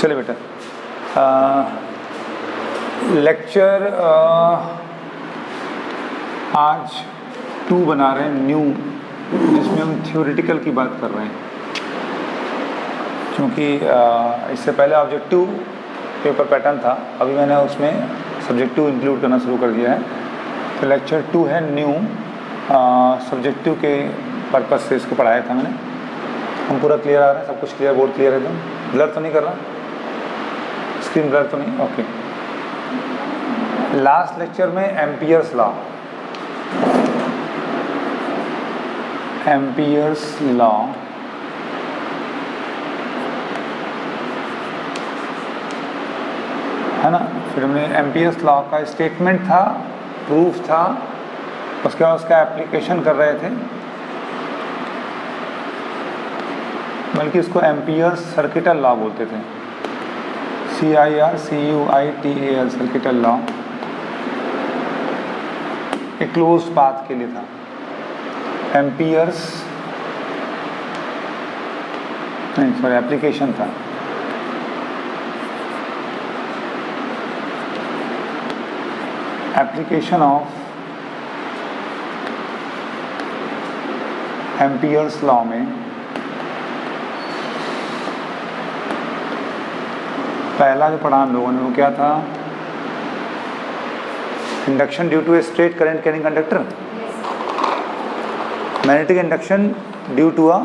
चलिए बेटा, लेक्चर आज 2 बना रहे हैं न्यू, जिसमें हम थ्योरेटिकल की बात कर रहे हैं। क्योंकि इससे पहले ऑब्जेक्टिव पेपर पैटर्न था, अभी मैंने उसमें सब्जेक्टिव इंक्लूड करना शुरू कर दिया है। तो लेक्चर 2 है न्यू, सब्जेक्टिव के पर्पस से इसको पढ़ाया था मैंने। हम पूरा क्लियर आ रहा है, सब कुछ क्लियर, बोर्ड क्लियर है एकदम, ब्लर तो नहीं कर रहा, स्क्रीन ब्लर तो नहीं, ओके। लास्ट लेक्चर में एम्पियर्स लॉ है ना। फिर हमने एम्पियर्स लॉ का स्टेटमेंट था, प्रूफ था, उसके बाद उसका एप्लीकेशन कर रहे थे, बल्कि इसको एम्पियर्स सर्किटल लॉ बोलते थे, CIRCUITAL सर्किटल लॉ। एक क्लोज पाथ के लिए था। एम्पियर्स नहीं, सॉरी, एप्लीकेशन था। एप्लीकेशन ऑफ एम्पियर्स लॉ में पहला जो पढ़ा हम लोगों ने वो क्या था? Induction due to a straight current carrying conductor, magnetic induction due to a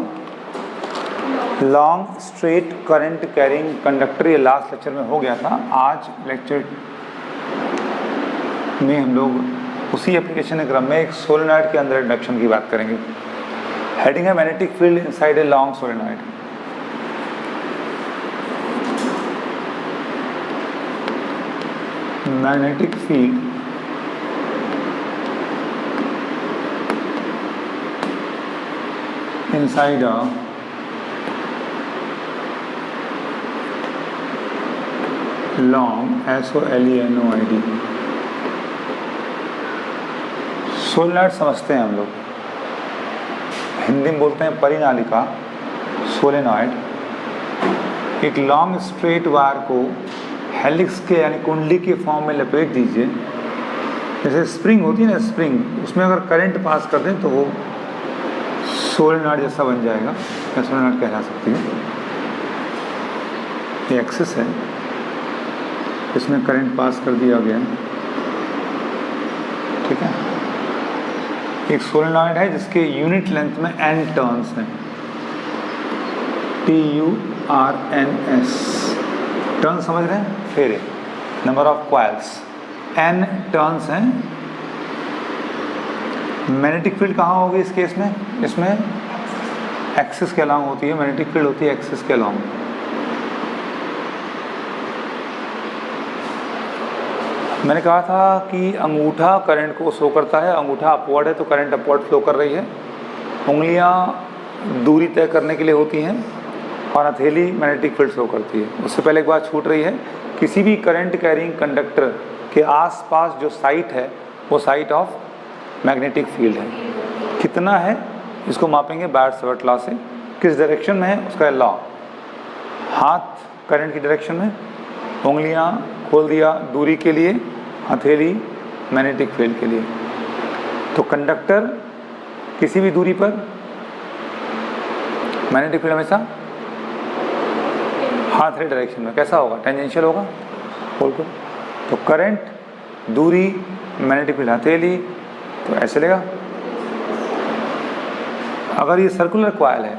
long straight current carrying conductor. ये लास्ट लेक्चर में हो गया था। आज लेक्चर में हम लोग उसी एप्लीकेशन के क्रम में एक सोलेनॉइड के अंदर इंडक्शन की बात करेंगे। हेडिंग है magnetic field inside a long solenoid. Magnetic field inside a long SOLENOID। Solenoid समझते हैं हम लोग, हिंदी में बोलते हैं परिनालिका। सोलेनॉइड एक लॉन्ग स्ट्रेट वायर को हेलिक्स के यानी कुंडली के फॉर्म में लपेट दीजिए। जैसे स्प्रिंग होती है ना, स्प्रिंग, उसमें अगर करंट पास कर दें तो वो सोलेनॉइड जैसा बन जाएगा, या सोलेनॉइड कहला सकती है। ये एक्सिस है, इसमें करंट पास कर दिया गया, ठीक है। एक सोलेनॉइड है जिसके यूनिट लेंथ में n टर्न्स हैं, TURNS। टर्न समझ रहे हैं? फेरे, number of coils, n turns हैं। मैग्नेटिक फील्ड कहाँ होगी इस केस में? इसमें एक्सिस के अलॉन्ग होती है, मैग्नेटिक फील्ड होती है एक्सिस के अलॉन्ग। मैंने कहा था कि अंगूठा करंट को शो करता है, अंगूठा अपवर्ड है तो करंट अपवर्ड फ्लो कर रही है, उंगलियां दूरी तय करने के लिए होती हैं, और हथेली मैग्नेटिक फील्ड शो करती है। उससे पहले एक बात छूट रही है, किसी भी करंट कैरिंग कंडक्टर के आसपास जो साइट है वो साइट ऑफ मैग्नेटिक फील्ड है। कितना है इसको मापेंगे बायट-सवर्ट लॉ से। किस डायरेक्शन में है उसका लॉ, हाथ करंट की डायरेक्शन में, उंगलियां खोल दिया दूरी के लिए, हथेली मैग्नेटिक फील्ड के लिए। तो कंडक्टर किसी भी दूरी पर मैग्नेटिक फील्ड हमेशा हाथ रे डायरेक्शन में कैसा होगा? टेंजेंशियल होगा, खोल को। तो करंट दूरी मैग्नेटिक फील्ड हथेली, तो ऐसे लेगा। अगर ये सर्कुलर कॉइल है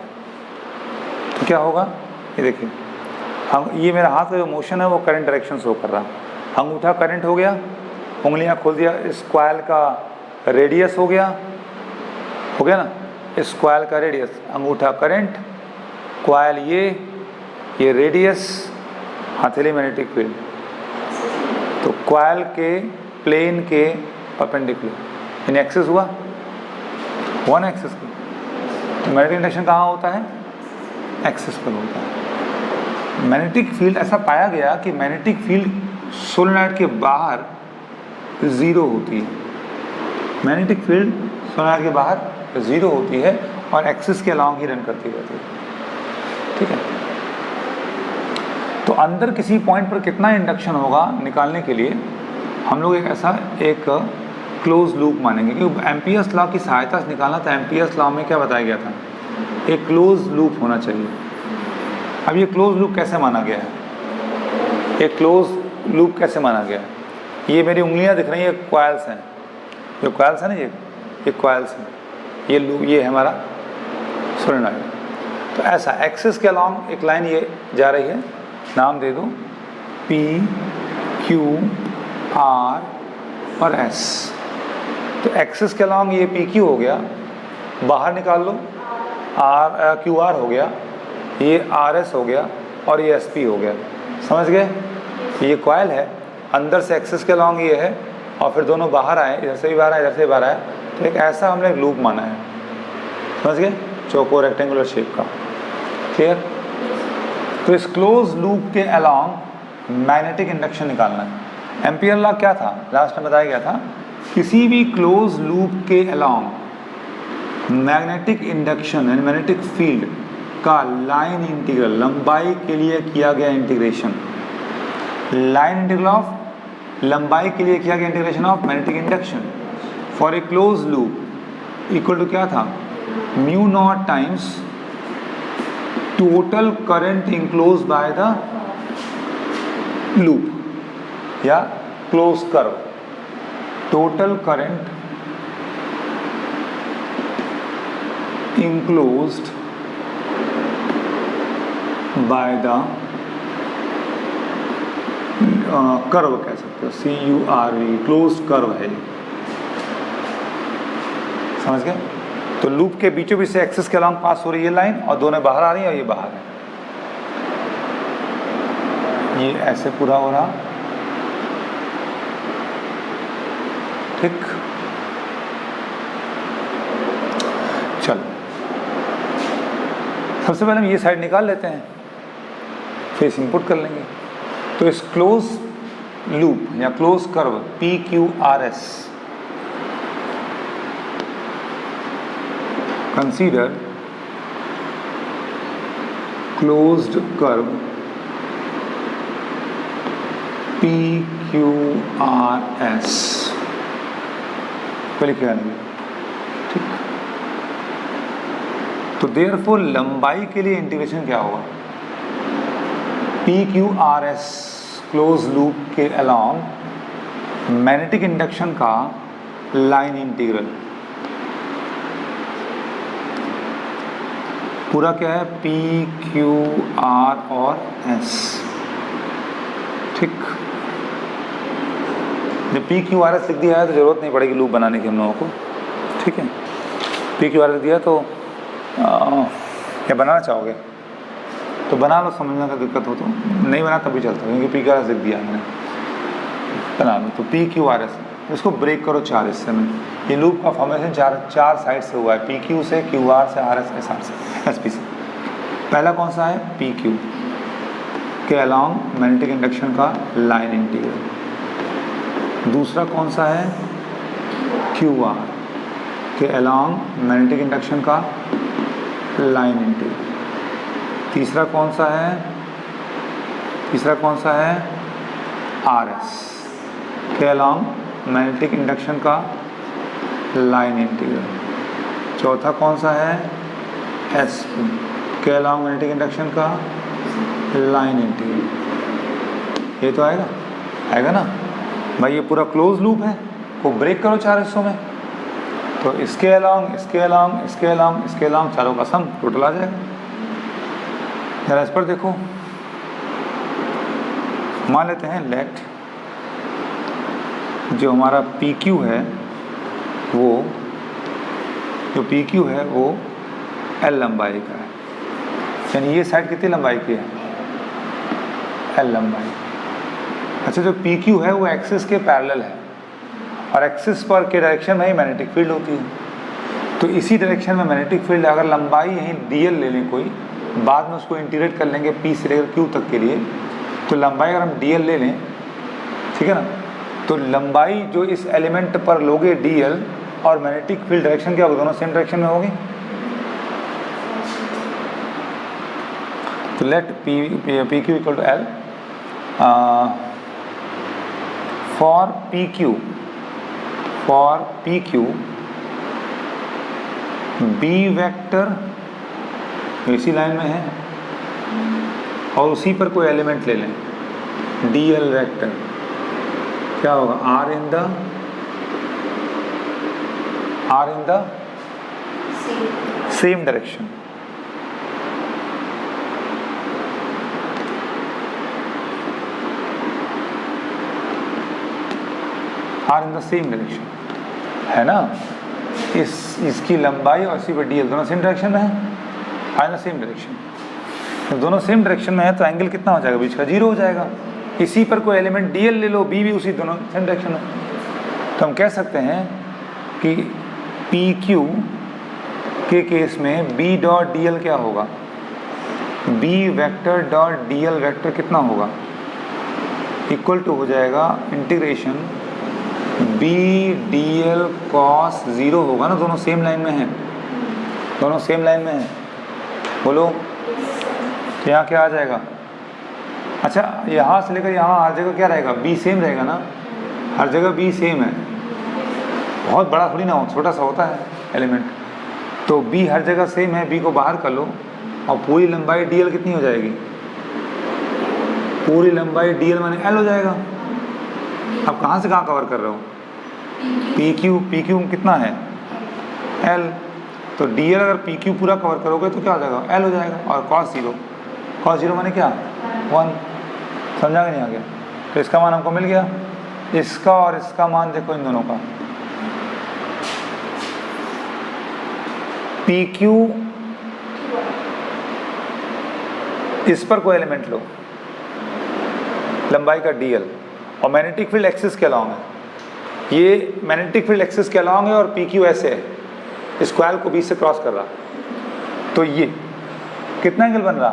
तो क्या होगा? ये देखिए, हम ये मेरा हाथ का जो मोशन है वो करंट डायरेक्शन शो कर रहा। अंगूठा करंट हो गया, उंगलियां खोल दिया, इस कॉइल का रेडियस हो गया ना, इस कॉइल का रेडियस, अंगूठा करंट, कॉइल ये रेडियस, हथेली मैग्नेटिक फील्ड। तो कॉइल के प्लेन के परपेंडिकुलर इन एक्सिस हुआ, वन एक्सिस की। तो मैग्नेटिक इंडक्शन कहाँ होता है? एक्सिस पर होता है। मैग्नेटिक फील्ड, ऐसा पाया गया कि मैग्नेटिक फील्ड सोलेनॉइड के बाहर ज़ीरो होती है। मैग्नेटिक फील्ड सोलेनॉइड के बाहर ज़ीरो होती है और एक्सिस के अलॉन्ग ही रन करती रहती है, ठीक है। तो अंदर किसी पॉइंट पर कितना इंडक्शन होगा निकालने के लिए हम लोग एक क्लोज लूप मानेंगे, क्योंकि एम्पियर्स लॉ की सहायता से निकालना था। एम्पियर्स लॉ में क्या बताया गया था, एक क्लोज लूप होना चाहिए। अब ये क्लोज लूप कैसे माना गया है, एक क्लोज लूप कैसे माना गया है? ये मेरी उंगलियां दिख रही हैं, कॉइल्स हैं, जो कॉइल्स है ना, ये कॉइल्स हैं, ये लूप, ये है हमारा सोलेनॉइड। तो ऐसा एक्सिस के अलॉन्ग एक लाइन ये जा रही है, नाम दे दो P, Q, R और S। तो एक्सिस के अलॉन्ग ये PQ हो गया, बाहर निकाल लो, QR हो गया, ये RS हो गया और ये SP हो गया। समझ गए? ये कॉइल है, अंदर से एक्सिस के अलॉन्ग ये है और फिर दोनों बाहर आए, इधर से भी बाहर आए, इधर से भी बाहर आए। तो एक ऐसा हमने लूप माना है, समझ गए, चौकोर रेक्टेंगुलर शेप का। क्लियर? तो इस क्लोज लूप के अलॉन्ग मैग्नेटिक इंडक्शन निकालना है। एम्पियर लॉ क्या था, लास्ट में बताया गया था, किसी भी क्लोज लूप के अलॉन्ग मैग्नेटिक इंडक्शन यानी मैग्नेटिक फील्ड का लाइन इंटीग्रल, लंबाई के लिए किया गया इंटीग्रेशन, लाइन इंटीग्रल ऑफ लंबाई के लिए किया गया integration of magnetic induction for a close loop equal to क्या था, mu not times total current enclose by the loop या close curve, total current enclosed by the curve कह सकते हो, CURV, क्लोज कर्व है। समझ गए? तो लूप के बीचों बीच से एक्सिस के अलॉन्ग पास हो रही है लाइन और दोनों बाहर आ रही है और ये बाहर है, ये ऐसे पूरा हो रहा। ठीक, चलो सबसे पहले हम ये साइड निकाल लेते हैं, फिर इस इनपुट कर लेंगे। तो इस क्लोज लूप या close curve PQRS, consider closed curve PQRS को लिखा है। ठीक, तो देयरफॉर लंबाई के लिए इंटीग्रेशन क्या होगा, PQRS क्लोज लूप के अलॉन्ग मैग्नेटिक इंडक्शन का लाइन इंटीग्रल पूरा क्या है, PQR और S। ठीक, जब PQRS लिख दिया है तो जरूरत नहीं पड़ेगी लूप बनाने की हम लोगों को। ठीक है, PQRS लिख दिया तो क्या बनाना चाहोगे तो बना लो, समझने का दिक्कत हो तो, नहीं बना तब भी चलता है, क्योंकि PQRS लिख दिया मैंने, बना लो। तो PQRS, इसको ब्रेक करो चार हिस्से में। ये लूप का फॉर्मेशन चार साइड से हुआ है, PQ से, QR से, RS से, SR से, SP से। पहला कौन सा है, PQ के अलॉन्ग मैग्नेटिक इंडक्शन का लाइन इंटीग्रल। दूसरा कौन सा है, QR के अलॉन्ग मैग्नेटिक इंडक्शन का लाइन इंटीग्रल। तीसरा कौन सा है, RS के अलॉन्ग मैग्नेटिक इंडक्शन का लाइन इंटीग्रल। चौथा कौन सा है, SP के अलॉन्ग मैग्नेटिक इंडक्शन का लाइन इंटीग्रल। ये तो आएगा ना भाई, ये पूरा क्लोज लूप है, को ब्रेक करो चार हिस्सों में। तो इसके अलॉन्ग, इसके अलॉन्ग, इसके अलॉन्ग, इसके अलॉन्ग, चारों का सम टोटल आ जाएगा। जरा इस पर देखो, मान लेते हैं लेट जो हमारा PQ है वो, जो PQ है वो L लंबाई का है, यानी ये साइड कितनी लंबाई की है, L लंबाई। अच्छा, जो PQ है वो एक्सिस के पैरेलल है और एक्सिस पर के डायरेक्शन में ही मैग्नेटिक फील्ड होती है। तो इसी डायरेक्शन में मैग्नेटिक फील्ड, अगर लंबाई यहीं DL ले लें कोई, बाद में उसको इंटीग्रेट कर लेंगे P से लेकर Q तक के लिए, तो लंबाई अगर हम DL ले लें, ठीक है ना, तो लंबाई जो इस एलिमेंट पर लोगे DL और मैग्नेटिक फील्ड डायरेक्शन क्या होगी, दोनों सेम डायरेक्शन में होगी। तो let PQ equal to L for P Q B vector इसी लाइन में है और उसी पर कोई एलिमेंट ले लें, डी एल वेक्टर, क्या होगा? Are in the same direction. Are in the same direction है ना, इसकी लंबाई और इसी पर डी एल दोनों सेम डायरेक्शन में है, are in the same direction. तो दोनों सेम डायरेक्शन में है तो एंगल कितना हो जाएगा? बीच का 0 हो जाएगा। इसी पर कोई एलिमेंट डी एल ले लो, बी भी उसी दोनों सेम डायरेक्शन में, तो हम कह सकते हैं कि पी क्यू के केस में बी डॉट डी एल क्या होगा? B vector dot D L vector कितना होगा? इक्वल टू हो जाएगा integration B D L cos 0 होगा ना, दोनों सेम लाइन में हैं, दोनों सेम लाइन में हैं, बोलो। तो यहाँ क्या आ जाएगा? अच्छा, यहाँ से लेकर यहाँ हर जगह क्या रहेगा? बी सेम रहेगा ना, हर जगह बी सेम है, बहुत बड़ा थोड़ी ना हो, छोटा सा होता है एलिमेंट। तो बी हर जगह सेम है, बी को बाहर कर लो और पूरी लंबाई डी एल कितनी हो जाएगी? पूरी लंबाई डी एल माने एल हो जाएगा। अब कहाँ से कहाँ कवर कर रहे हो? पी क्यू कितना है? एल। तो डी एल अगर पी क्यू पूरा कवर करोगे तो क्या हो जाएगा? एल हो जाएगा। और कॉस 0 माने क्या? 1। समझा कि नहीं आ गया? तो इसका मान हमको मिल गया, इसका और इसका मान देखो इन दोनों का। पी क्यू, इस पर कोई एलिमेंट लो, लंबाई का डी एल, और मैग्नेटिक फील्ड एक्सिस के अलाउंग है, ये मैग्नेटिक फील्ड एक्सिस के अलाउंग है और पी क्यू ऐसे है, स्क्वायर को बीच से क्रॉस कर रहा, तो ये कितना एंगल बन रहा?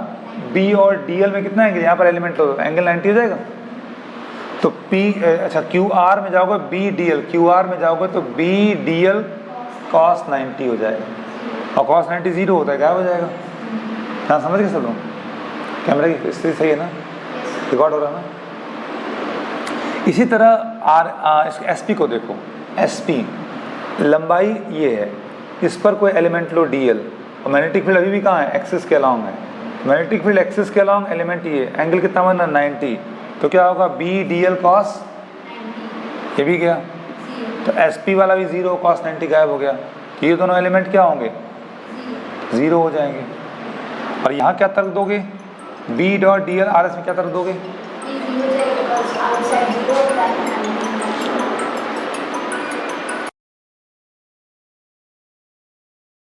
बी और डी एल में कितना एंगल? यहाँ पर एलिमेंट लो, एंगल 90 हो जाएगा। तो क्यू आर में जाओगे B D L, Q R में जाओगे तो बी डी एल कॉस 90 हो जाएगा, और कॉस 90 0 होता है, गायब हो जाएगा। हाँ, समझ गए सब लोग? कैमरा की स्थिति सही है ना? रिकॉर्ड हो रहा है ना? इसी तरह एस पी को देखो, एस पी लंबाई ये है, इस पर कोई एलिमेंट लो डी एल, और मैग्नेटिक फील्ड अभी भी कहाँ है? एक्सिस के अलाउंग है। मैग्नेटिक फील्ड एक्सिस के अलाउंग एलिमेंट ये, एंगल कितना बना? 90। तो क्या होगा? बी डी एल कॉस, ये भी गया, तो एस पी वाला भी 0, कॉस 90 गायब हो गया। तो ये दोनों एलिमेंट क्या होंगे? 0 हो जाएंगे। और यहाँ क्या तर्क दोगे? B dot D L R S में क्या तर्क दोगे?